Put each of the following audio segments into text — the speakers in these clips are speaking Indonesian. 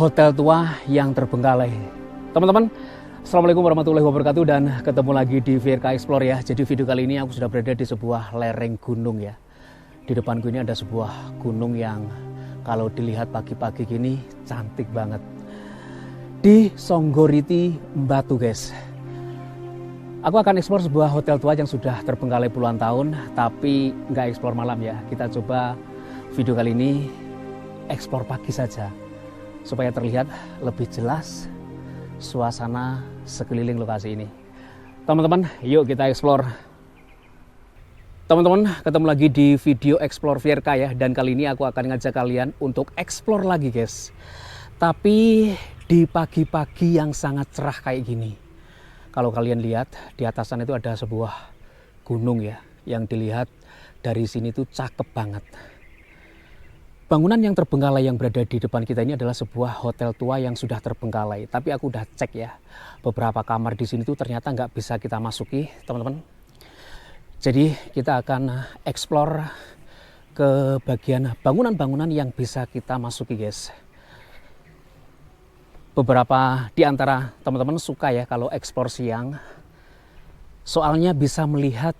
hotel tua yang terbengkalai. Teman-teman, assalamualaikum warahmatullahi wabarakatuh dan ketemu lagi di VRK Explore ya. Jadi video kali ini aku sudah berada di sebuah lereng gunung ya. Di depanku ini ada sebuah gunung yang kalau dilihat pagi-pagi gini cantik banget. Di Songgoriti Mbatu guys. Aku akan eksplor sebuah hotel tua yang sudah terbengkalai puluhan tahun, tapi nggak eksplor malam ya. Kita coba video kali ini eksplor pagi saja, supaya terlihat lebih jelas suasana sekeliling lokasi ini. Teman-teman, yuk kita eksplor. Teman-teman, ketemu lagi di video Explore VRK ya, dan kali ini aku akan ngajak kalian untuk eksplor lagi guys. Tapi di pagi-pagi yang sangat cerah kayak gini. Kalau kalian lihat di atas sana itu ada sebuah gunung ya, yang dilihat dari sini tuh cakep banget. Bangunan yang terbengkalai yang berada di depan kita ini adalah sebuah hotel tua yang sudah terbengkalai. Tapi aku udah cek ya, beberapa kamar di sini tuh ternyata nggak bisa kita masuki, teman-teman. Jadi kita akan explore ke bagian bangunan-bangunan yang bisa kita masuki, guys. Beberapa di antara teman-teman suka ya kalau explore siang, soalnya bisa melihat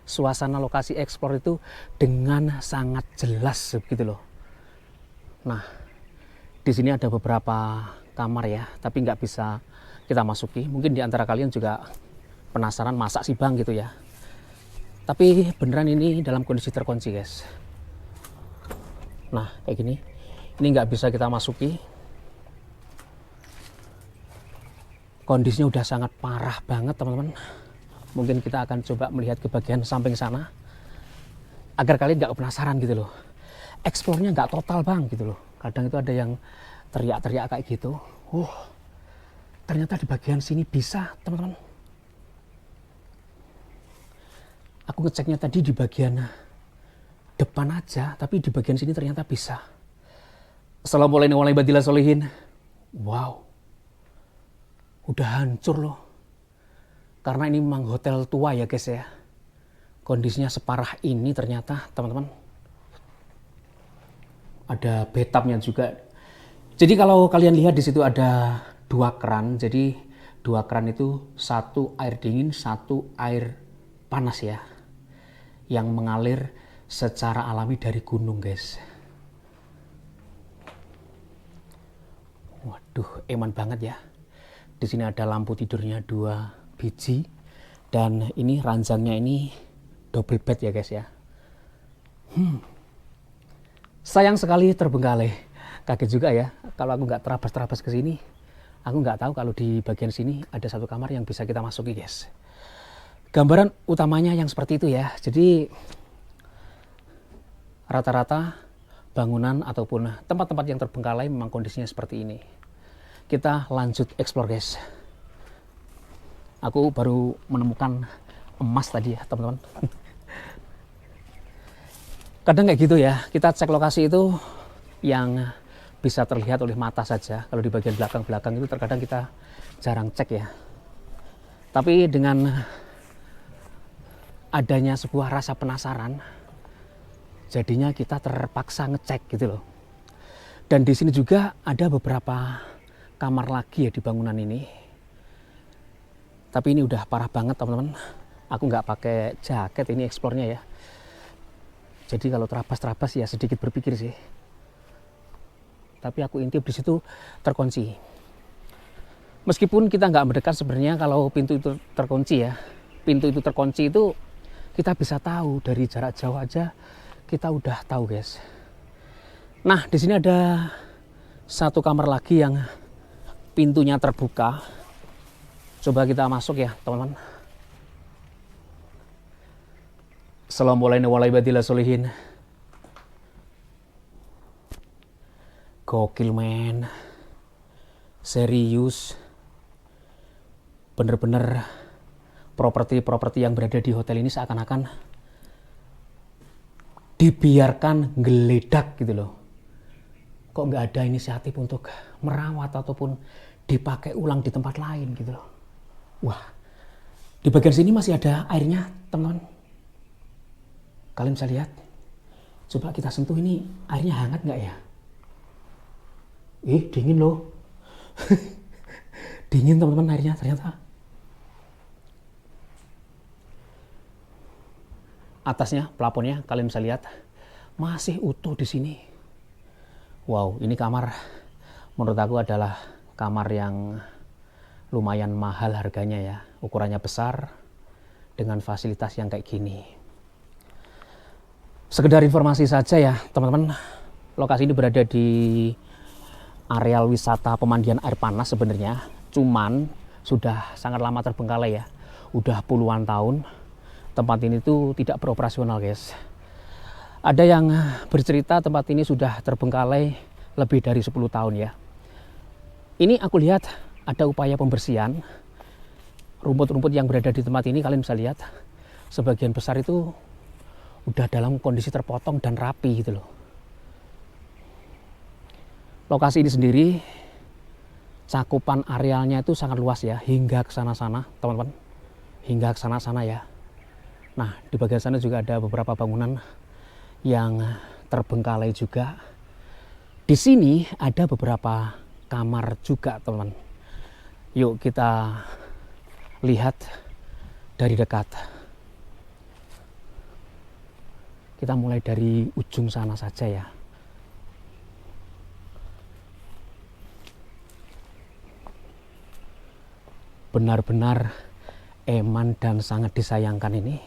suasana lokasi explore itu dengan sangat jelas gitu loh. Nah, di sini ada beberapa kamar ya, tapi nggak bisa kita masuki. Mungkin di antara kalian juga penasaran masa sih bang gitu ya. Tapi beneran ini dalam kondisi terkunci guys. Nah kayak gini, ini nggak bisa kita masuki. Kondisinya udah sangat parah banget teman-teman. Mungkin kita akan coba melihat ke bagian samping sana, agar kalian nggak penasaran gitu loh. Eksplornya nggak total bang gitu loh. Kadang itu ada yang teriak-teriak kayak gitu. Ternyata di bagian sini bisa teman-teman. Aku ngeceknya tadi di bagian depan aja, tapi di bagian sini ternyata bisa. Assalamualaikum warahmatullahi wabarakatuh. Wow, udah hancur loh. Karena ini memang hotel tua ya guys ya. Kondisinya separah ini ternyata teman-teman. Ada bathtubnya juga. Jadi kalau kalian lihat di situ ada dua keran. Jadi dua keran itu satu air dingin, satu air panas ya, yang mengalir secara alami dari gunung guys. Waduh, eman banget ya. Di sini ada lampu tidurnya 2 biji, dan ini ranjangnya ini double bed ya guys ya. Sayang sekali terbengkalai. Kaget juga ya kalau aku nggak terabas-terabas ke sini. Aku nggak tahu kalau di bagian sini ada satu kamar yang bisa kita masuki guys. Gambaran utamanya yang seperti itu ya. Jadi rata-rata bangunan ataupun tempat-tempat yang terbengkalai memang kondisinya seperti ini. Kita lanjut explore guys. Aku baru menemukan emas tadi ya teman-teman. Kadang kayak gitu ya, kita cek lokasi itu yang bisa terlihat oleh mata saja. Kalau di bagian belakang-belakang itu terkadang kita jarang cek ya. Tapi dengan adanya sebuah rasa penasaran, jadinya kita terpaksa ngecek gitu loh. Dan di sini juga ada beberapa kamar lagi ya di bangunan ini. Tapi ini udah parah banget teman-teman. Aku nggak pakai jaket ini eksplornya ya. Jadi kalau terabas-terabas ya sedikit berpikir sih. Tapi aku intip di situ terkunci. Meskipun kita nggak mendekat sebenarnya kalau pintu itu terkunci ya. Pintu itu terkunci itu kita bisa tahu dari jarak jauh aja, kita udah tahu guys. Nah di sini ada satu kamar lagi yang pintunya terbuka. Coba kita masuk ya teman-teman. Assalamualaikum warahmatullahi wabarakatuh. Gokil men. Serius. Bener-bener properti-properti yang berada di hotel ini seakan-akan dibiarkan geledak gitu loh. Kok nggak ada inisiatif untuk merawat ataupun dipakai ulang di tempat lain gitu loh. Wah, di bagian sini masih ada airnya teman-teman. Kalian bisa lihat. Coba kita sentuh ini, airnya hangat nggak ya? Dingin loh. Dingin teman-teman airnya ternyata. Atasnya, plafonnya kalian bisa lihat masih utuh di sini. Wow, ini kamar menurut aku adalah kamar yang lumayan mahal harganya ya. Ukurannya besar dengan fasilitas yang kayak gini. Sekedar informasi saja ya teman-teman, lokasi ini berada di areal wisata pemandian air panas sebenarnya, cuman sudah sangat lama terbengkalai ya, udah puluhan tahun tempat ini tuh tidak beroperasional guys. Ada yang bercerita tempat ini sudah terbengkalai lebih dari 10 tahun ya. Ini aku lihat ada upaya pembersihan. Rumput-rumput yang berada di tempat ini kalian bisa lihat sebagian besar itu udah dalam kondisi terpotong dan rapi gitu loh. Lokasi ini sendiri cakupan arealnya itu sangat luas ya, hingga ke sana-sana teman-teman, hingga ke sana-sana ya. Nah, di bagian sana juga ada beberapa bangunan yang terbengkalai juga. Di sini ada beberapa kamar juga teman-teman. Yuk kita lihat dari dekat. Kita mulai dari ujung sana saja ya. Benar-benar eman dan sangat disayangkan ini.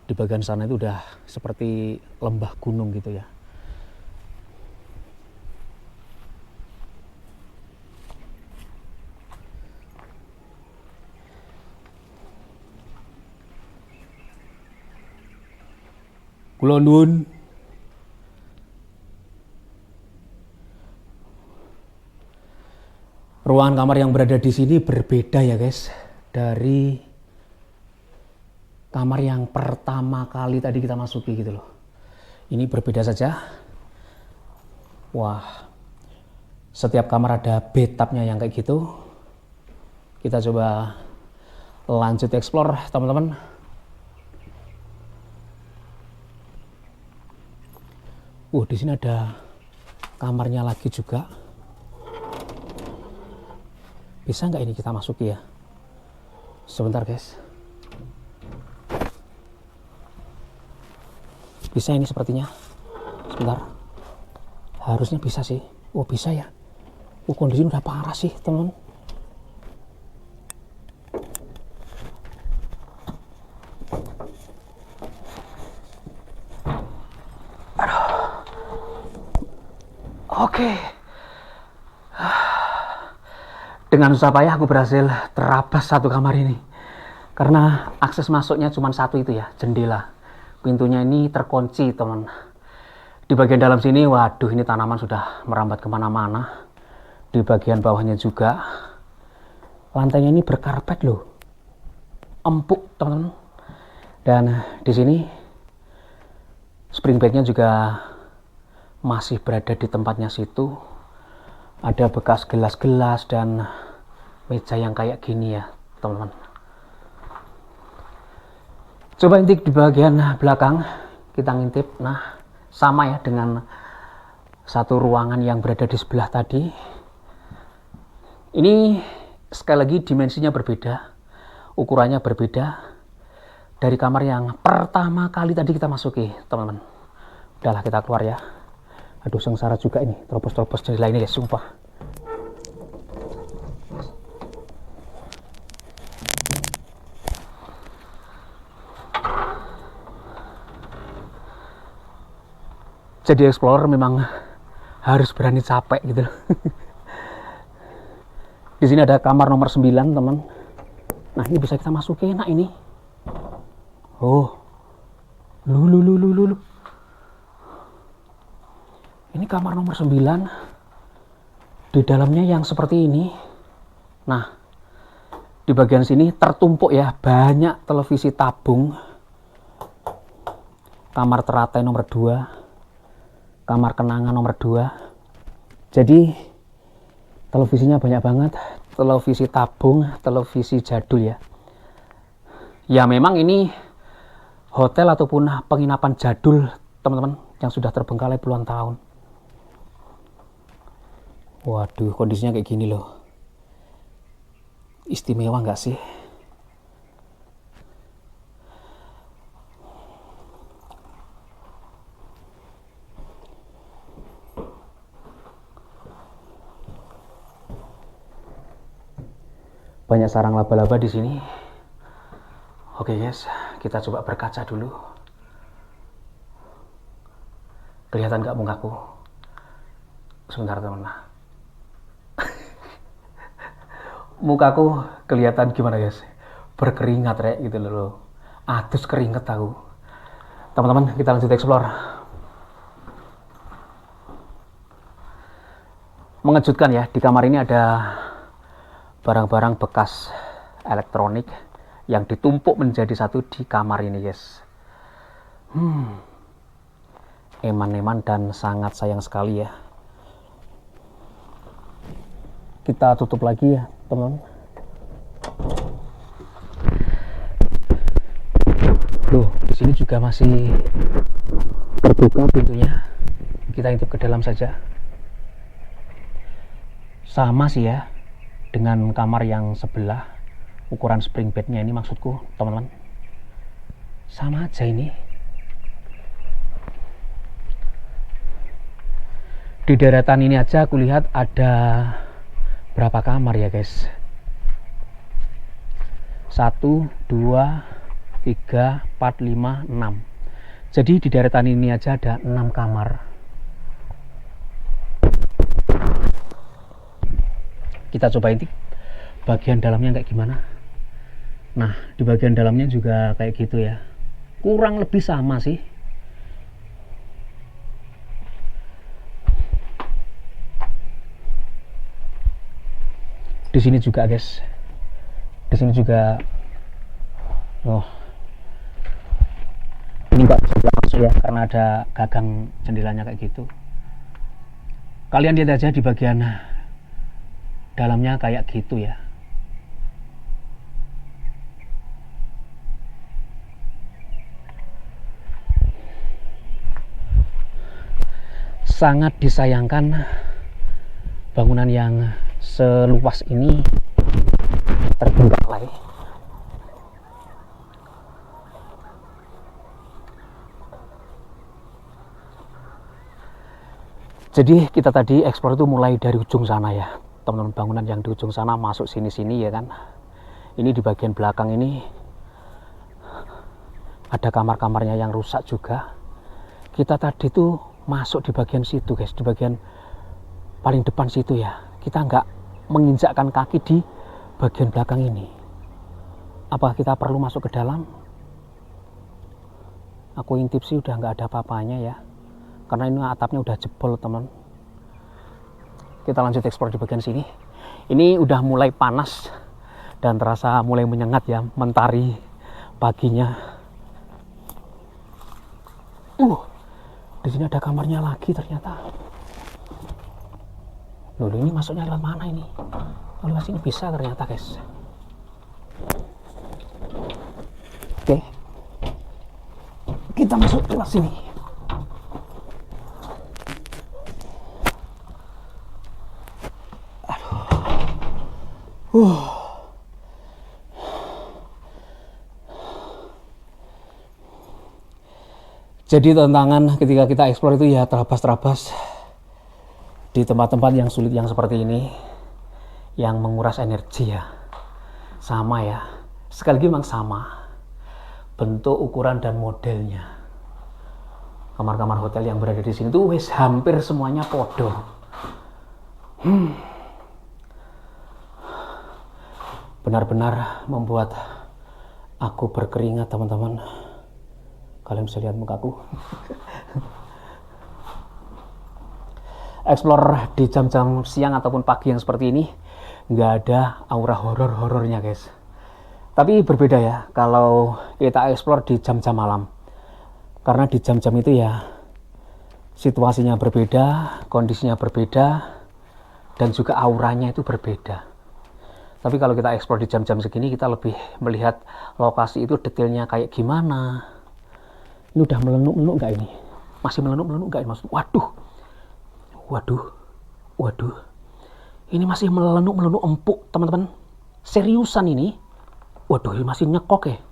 Di bagian sana itu udah seperti lembah gunung gitu ya. Kula nuwun. Ruangan kamar yang berada di sini berbeda ya guys dari kamar yang pertama kali tadi kita masuki gitu loh. Ini berbeda saja. Wah, setiap kamar ada bathtubnya yang kayak gitu. Kita coba lanjut explore teman-teman. Di sini ada kamarnya lagi juga. Bisa nggak ini kita masuki ya? Sebentar guys. Bisa ini sepertinya. Sebentar. Harusnya bisa sih. Bisa ya. Kondisi udah parah sih teman. Oke. Dengan susah payah aku berhasil terabas satu kamar ini. Karena akses masuknya cuma satu itu ya, jendela. Pintunya ini terkunci teman. Di bagian dalam sini, waduh ini tanaman sudah merambat kemana-mana. Di bagian bawahnya juga. Lantainya ini berkarpet loh. Empuk teman. Dan di sini spring bednya juga masih berada di tempatnya situ. Ada bekas gelas-gelas dan meja yang kayak gini ya teman-teman. Coba intip di bagian belakang, kita ngintip. Nah, sama ya dengan satu ruangan yang berada di sebelah tadi. Ini sekali lagi dimensinya berbeda, ukurannya berbeda dari kamar yang pertama kali tadi kita masuki teman-teman. Udahlah kita keluar ya. Aduh sengsara juga ini, terobos-terobos jendela ini guys, sumpah. Jadi explorer memang harus berani capek gitu. Di sini ada kamar nomor 9 teman. Nah ini bisa kita masuki, enak ini. Lu. Ini kamar nomor 9. Di dalamnya yang seperti ini. Nah, di bagian sini tertumpuk ya banyak televisi tabung. Kamar teratai nomor 2. Kamar kenangan nomor 2. Jadi televisinya banyak banget. televisi tabung, televisi jadul ya. Ya memang ini hotel ataupun penginapan jadul teman-teman yang sudah terbengkalai puluhan tahun. Waduh, kondisinya kayak gini loh. Istimewa nggak sih? Banyak sarang laba-laba di sini. Oke guys, kita coba berkaca dulu. Kelihatan nggak mukaku? Sebentar teman. Mukaku kelihatan gimana guys? Berkeringat rek gitu loh. Adus keringet aku. Teman-teman, kita lanjut explore. Mengejutkan ya, di kamar ini ada barang-barang bekas elektronik yang ditumpuk menjadi satu di kamar ini guys. Eman-eman dan sangat sayang sekali ya. Kita tutup lagi ya teman-teman. Loh, di sini juga masih terbuka pintunya. Kita intip ke dalam saja. Sama sih ya dengan kamar yang sebelah. Ukuran spring bednya ini maksudku teman-teman. Sama aja ini. Di deretan ini aja aku lihat ada berapa kamar ya guys? 1, 2, 3, 4, 5, 6. Jadi di deretan ini aja ada 6 kamar. Kita coba intip bagian dalamnya kayak gimana. Nah, di bagian dalamnya juga kayak gitu ya. Kurang lebih sama sih. Di sini juga guys. Di sini juga. Oh. Ini nggak bisa masuk ya karena ada gagang jendelanya kayak gitu. Kalian lihat aja di bagian dalamnya kayak gitu ya. Sangat disayangkan bangunan yang seluas ini terbengkalai. Jadi kita tadi eksplor itu mulai dari ujung sana ya teman-teman, bangunan yang di ujung sana masuk sini-sini ya kan. Ini di bagian belakang ini ada kamar-kamarnya yang rusak juga. Kita tadi tuh masuk di bagian situ guys, di bagian paling depan situ ya. Kita nggak menginjakkan kaki di bagian belakang ini. Apa kita perlu masuk ke dalam? Aku intip sih udah nggak ada apa-apanya ya, karena ini atapnya udah jebol teman. Kita lanjut eksplor di bagian sini. Ini udah mulai panas dan terasa mulai menyengat ya, mentari paginya. Di sini ada kamarnya lagi ternyata. Loh, ini masuknya lewat mana ini? Oh, lewat sini bisa ternyata guys. Oke, kita masuk lewat sini. Aduh. Jadi tantangan ketika kita eksplor itu ya terabas-terabas di tempat-tempat yang sulit yang seperti ini, yang menguras energi ya. Sama ya, sekali lagi memang sama bentuk, ukuran dan modelnya. Kamar-kamar hotel yang berada di sini tuh wes hampir semuanya podo. Benar-benar membuat aku berkeringat teman-teman. Kalian bisa lihat mukaku. Explore di jam-jam siang ataupun pagi yang seperti ini nggak ada aura horor-horornya guys. Tapi berbeda ya kalau kita explore di jam-jam malam. Karena di jam-jam itu ya situasinya berbeda, kondisinya berbeda, dan juga auranya itu berbeda. Tapi kalau kita eksplor di jam-jam segini, kita lebih melihat lokasi itu detailnya kayak gimana. Ini udah melenuk-melenuk nggak ini? Masih melenuk-melenuk nggak ini maksud? Waduh, waduh, waduh. Ini masih melenuk-melenuk empuk, teman-teman. Seriusan ini. Waduh, ini masih nyekok ya.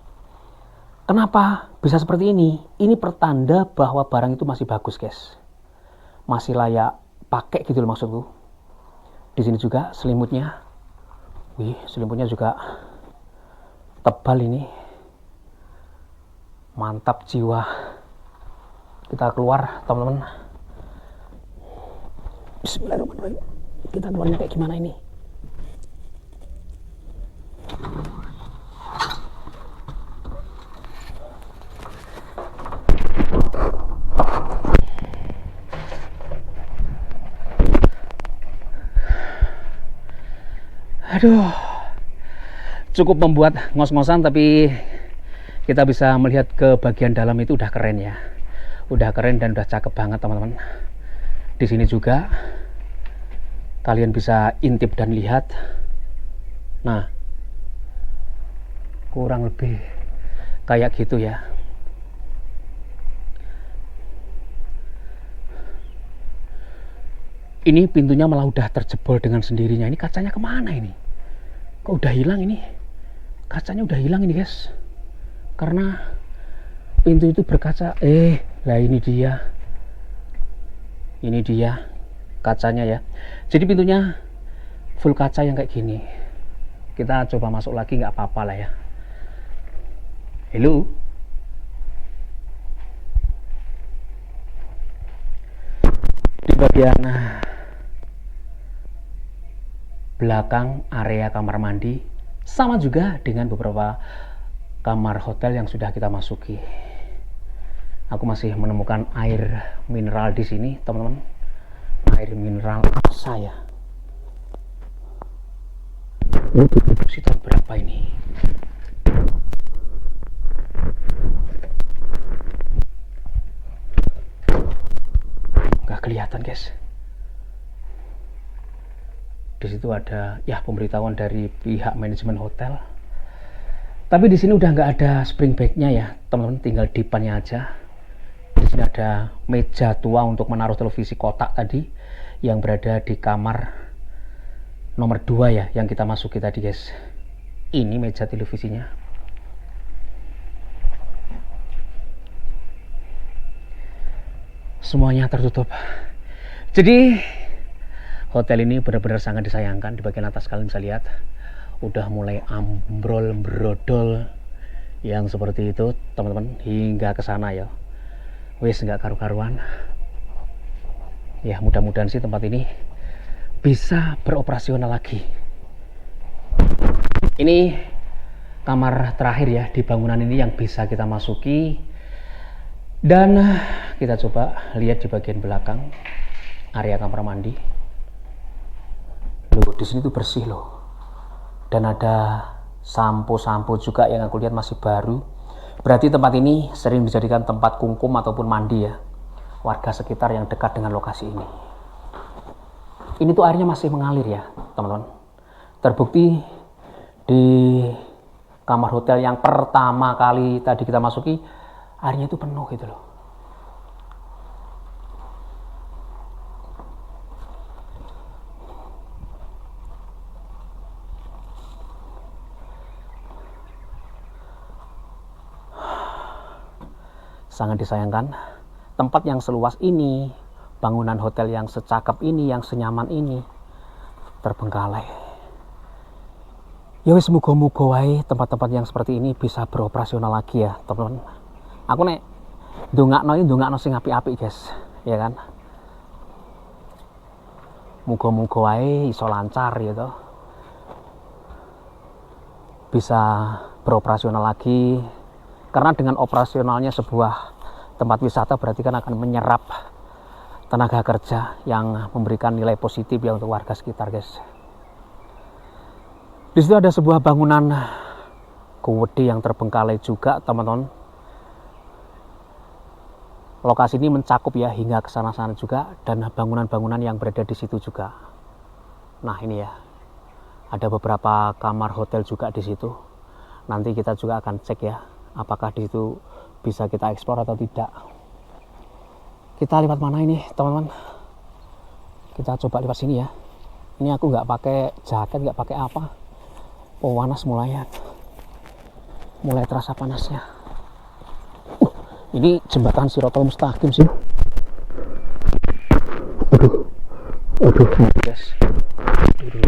Kenapa bisa seperti ini? Ini pertanda bahwa barang itu masih bagus, guys. Masih layak pakai gitu loh maksudku. Di sini juga selimutnya. Wih, selimutnya juga tebal ini. Mantap jiwa. Kita keluar, teman-teman. Bismillahirrahmanirrahim. Kita keluarnya kayak gimana ini? Aduh, cukup membuat ngos-ngosan, tapi kita bisa melihat ke bagian dalam itu udah keren ya. Udah keren dan udah cakep banget, teman-teman. Di sini juga kalian bisa intip dan lihat. Nah, kurang lebih kayak gitu ya. Ini pintunya malah udah terjebol dengan sendirinya. Ini kacanya kemana ini? Kok udah hilang ini? Kacanya udah hilang ini, guys. Karena pintu itu berkaca. Lah ini dia. Ini dia kacanya ya. Jadi pintunya full kaca yang kayak gini. Kita coba masuk lagi, nggak apa-apa lah ya. Hello. Di bagian belakang area kamar mandi sama juga dengan beberapa kamar hotel yang sudah kita masuki. Aku masih menemukan air mineral di sini, teman-teman. Air mineral saya. Ini diproduksi tahun berapa ini? Gak kelihatan, guys. Di situ ada ya pemberitahuan dari pihak manajemen hotel. Tapi di sini udah nggak ada spring bag-nya ya, teman-teman, tinggal dipannya aja. Di sini ada meja tua untuk menaruh televisi kotak tadi yang berada di kamar nomor 2 ya, yang kita masuki tadi, guys. Ini meja televisinya. Semuanya tertutup. Jadi hotel ini benar-benar sangat disayangkan. Di bagian atas kalian bisa lihat udah mulai ambrol brodol yang seperti itu, teman-teman, hingga ke sana ya. Wes nggak karu-karuan. Ya mudah-mudahan sih tempat ini bisa beroperasional lagi. Ini kamar terakhir ya di bangunan ini yang bisa kita masuki. Dan kita coba lihat di bagian belakang area kamar mandi. Loh, di sini tuh bersih loh. Dan ada sampo-sampo juga yang aku lihat masih baru. Berarti tempat ini sering dijadikan tempat kungkum ataupun mandi ya. Warga sekitar yang dekat dengan lokasi ini. Ini tuh airnya masih mengalir ya, teman-teman. Terbukti di kamar hotel yang pertama kali tadi kita masuki, airnya itu penuh gitu loh. Sangat disayangkan, tempat yang seluas ini, bangunan hotel yang secakep ini, yang senyaman ini, terbengkalai. Ya wis, muga-muga wae tempat-tempat yang seperti ini bisa beroperasional lagi ya, teman-teman. Aku nek ndongakno sing apik-apik, guys, ya kan. Muga-muga wae iso lancar gitu. Bisa beroperasional lagi. Karena dengan operasionalnya sebuah tempat wisata berarti kan akan menyerap tenaga kerja yang memberikan nilai positif ya untuk warga sekitar, guys. Di situ ada sebuah bangunan gede yang terbengkalai juga, teman-teman. Lokasi ini mencakup ya hingga ke sana-sana juga, dan bangunan-bangunan yang berada di situ juga. Nah ini ya, Ada beberapa kamar hotel juga di situ. Nanti kita juga akan cek ya, apakah di situ bisa kita eksplor atau tidak. Kita lewat mana ini, teman-teman? Kita coba lewat sini ya. Ini aku nggak pakai jaket, nggak pakai apa. Oh, panas mulai ya. Mulai terasa panasnya. Ini jembatan Shiratal Mustaqim sih. Aduh, guys. Aduh.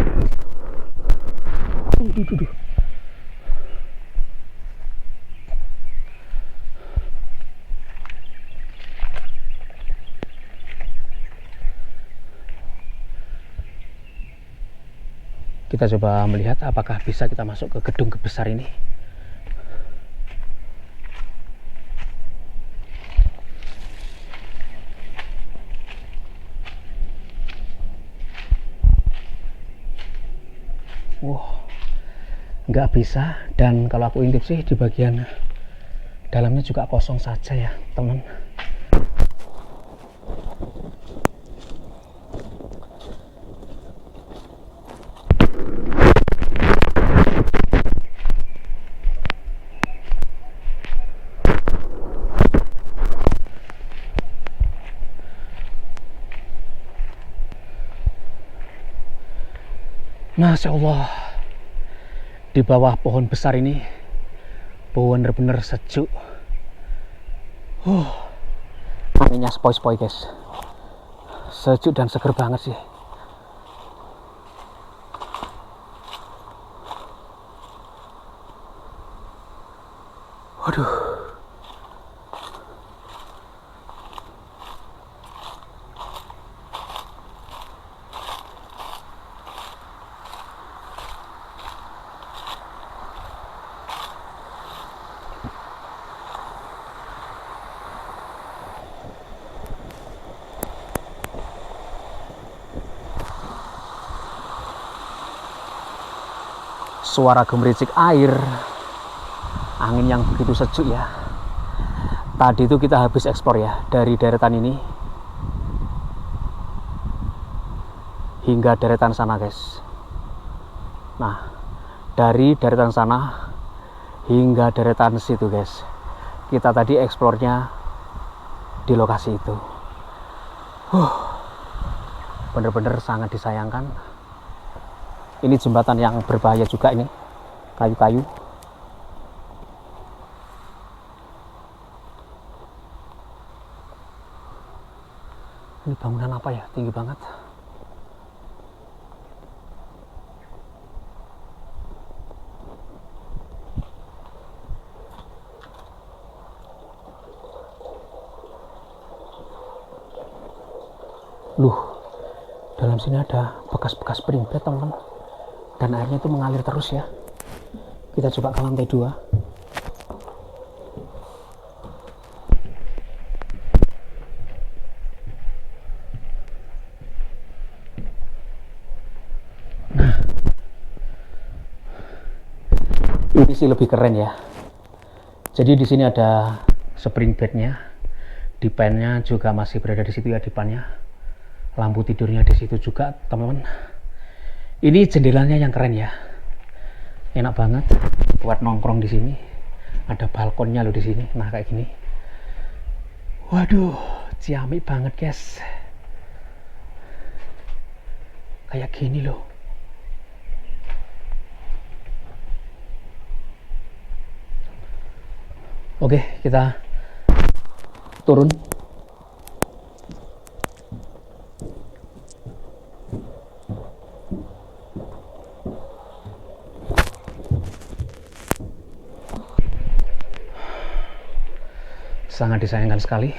Kita coba melihat apakah bisa kita masuk ke gedung besar ini. Nggak bisa, dan kalau aku intip sih di bagian dalamnya juga kosong saja ya, teman. Masya Allah, di bawah pohon besar ini bener-bener sejuk. Anginnya sepoi-sepoi guys, sejuk dan seger banget sih. Waduh. Suara gemericik air, angin yang begitu sejuk ya. Tadi itu kita habis ekspor ya, dari deretan ini hingga deretan sana guys. Nah, dari deretan sana hingga deretan situ guys, kita tadi eksplornya di lokasi itu. Bener-bener sangat disayangkan. Ini jembatan yang berbahaya juga, ini kayu-kayu. Ini bangunan apa ya, tinggi banget. Loh, dalam sini ada bekas-bekas springbed teman-teman, dan airnya itu mengalir terus ya. Kita coba ke lantai 2. Nah, ini sih lebih keren ya. Jadi di sini ada springbednya, dipannya juga masih berada di situ ya, dipannya. Lampu tidurnya di situ juga teman-teman. Ini jendelanya yang keren ya, enak banget buat nongkrong di sini. Ada balkonnya loh di sini. Nah kayak gini. Waduh, ciamik banget guys. Kayak gini loh. Oke, kita turun. Sangat disayangkan sekali.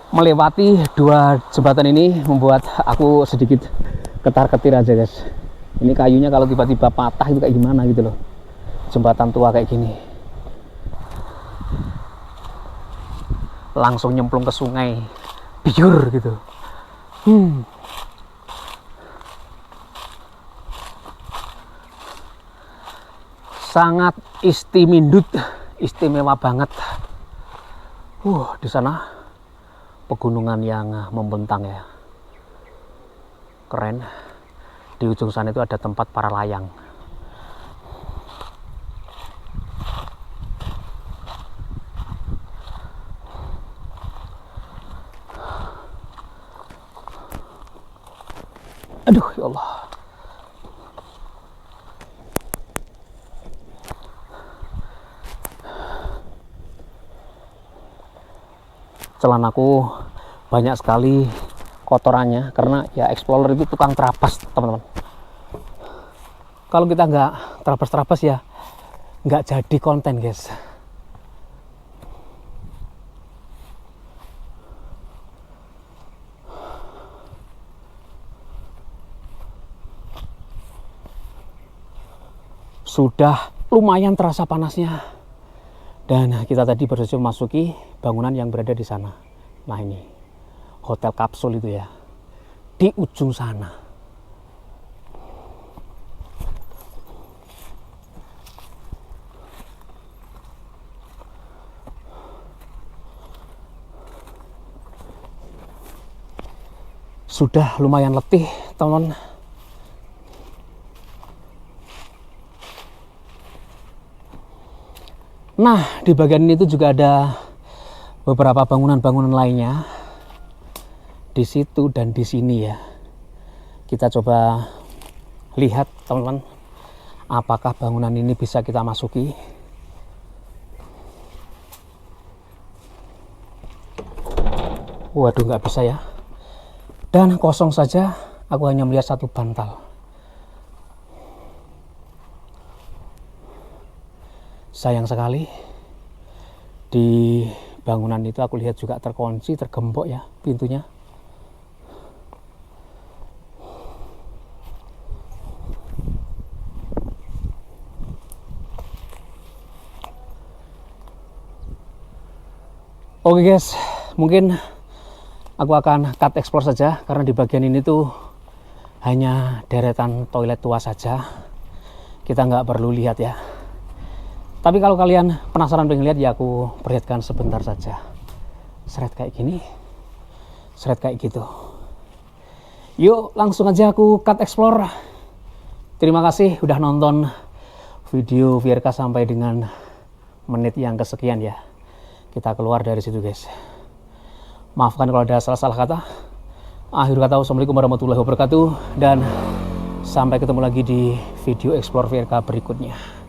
Melewati 2 jembatan ini membuat aku sedikit ketar-ketir aja guys. Ini kayunya kalau tiba-tiba patah itu kayak gimana gitu loh. Jembatan tua kayak gini. Langsung nyemplung ke sungai. Biur gitu. sangat istimewa banget. Di sana pegunungan yang membentang ya, keren. Di ujung sana itu ada tempat para layang. Aduh ya Allah. Celanaku banyak sekali kotorannya karena ya explorer itu tukang terapas, teman-teman. Kalau kita nggak terapas-terapas ya nggak jadi konten, guys. Sudah lumayan terasa panasnya. Dan kita tadi berhasil memasuki bangunan yang berada di sana. Nah ini, hotel kapsul itu ya, di ujung sana. Sudah lumayan letih, teman-teman. Nah, di bagian ini tuh juga ada beberapa bangunan-bangunan lainnya di situ dan di sini ya. Kita coba lihat, teman-teman, apakah bangunan ini bisa kita masuki. Waduh, nggak bisa ya. Dan kosong saja, aku hanya melihat satu bantal. Sayang sekali, di bangunan itu aku lihat juga terkunci, tergembok ya pintunya. Oke guys, mungkin aku akan cut explore saja karena di bagian ini tuh hanya deretan toilet tua saja. Kita nggak perlu lihat ya. Tapi kalau kalian penasaran pengen lihat ya aku perlihatkan sebentar saja. Seret kayak gini, seret kayak gitu. Yuk langsung aja aku cut explore. Terima kasih udah nonton video VRK sampai dengan menit yang kesekian ya. Kita keluar dari situ guys. Maafkan kalau ada salah-salah kata. Akhir kata, wassalamualaikum warahmatullahi wabarakatuh. Dan sampai ketemu lagi di video explore VRK berikutnya.